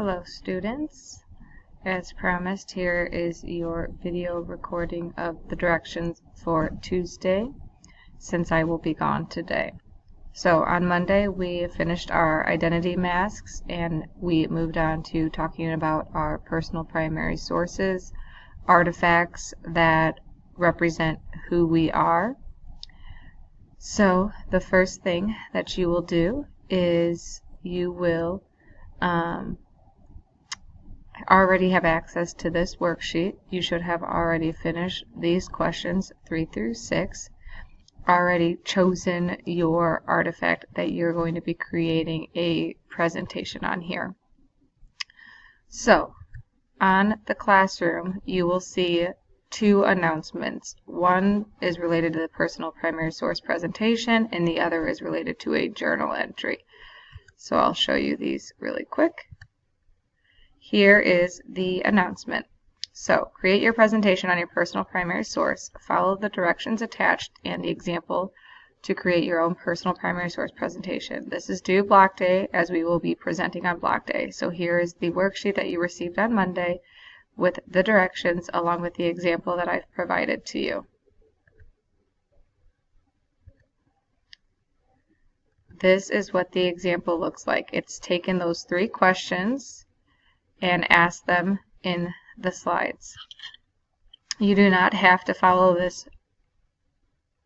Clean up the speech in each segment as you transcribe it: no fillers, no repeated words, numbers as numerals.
Hello students. As promised, here is your video recording of the directions for Tuesday, since I will be gone today. So on Monday we finished our identity masks and we moved on to talking about our personal primary sources, artifacts that represent who we are. So the first thing that you will do is you will already have access to this worksheet. You should have already finished these questions 3 through 6, already chosen your artifact that you're going to be creating a presentation on here. So on the classroom you will see two announcements. One is related to the personal primary source presentation and the other is related to a journal entry. So I'll show you these really quick. Here is the announcement. So, create your presentation on your personal primary source. Follow the directions attached and the example to create your own personal primary source presentation. This is due block day, as we will be presenting on block day. So here is the worksheet that you received on Monday with the directions along with the example that I've provided to you. This is what the example looks like. It's taken those 3 questions and ask them in the slides. You do not have to follow this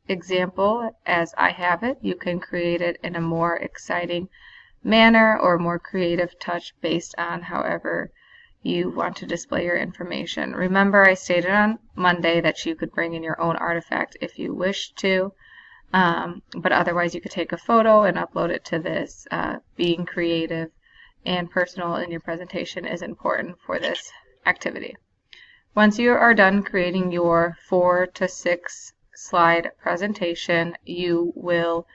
example as I have it. You can create it in a more exciting manner or more creative touch based on however you want to display your information. Remember, I stated on Monday that you could bring in your own artifact if you wish to, but otherwise you could take a photo and upload it to this. Being creative and personal in your presentation is important for this activity. Once you are done creating your 4 to 6 slide presentation, you will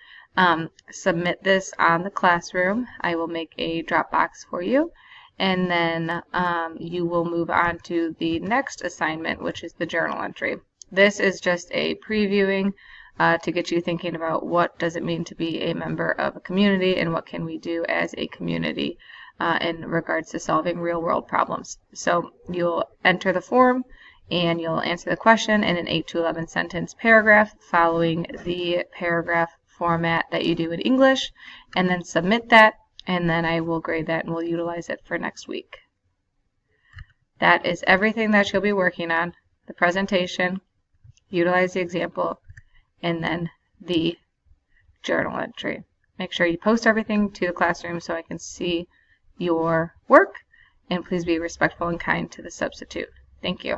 submit this on the classroom. I will make a Dropbox for you, and then you will move on to the next assignment, which is the journal entry. This is just a previewing to get you thinking about what does it mean to be a member of a community and what can we do as a community in regards to solving real-world problems. So you'll enter the form and you'll answer the question in an 8 to 11 sentence paragraph following the paragraph format that you do in English, and then submit that, and then I will grade that and we'll utilize it for next week. That is everything that you'll be working on: the presentation, utilize the example, and then the journal entry. Make sure you post everything to the classroom so I can see your work, and please be respectful and kind to the substitute. Thank you.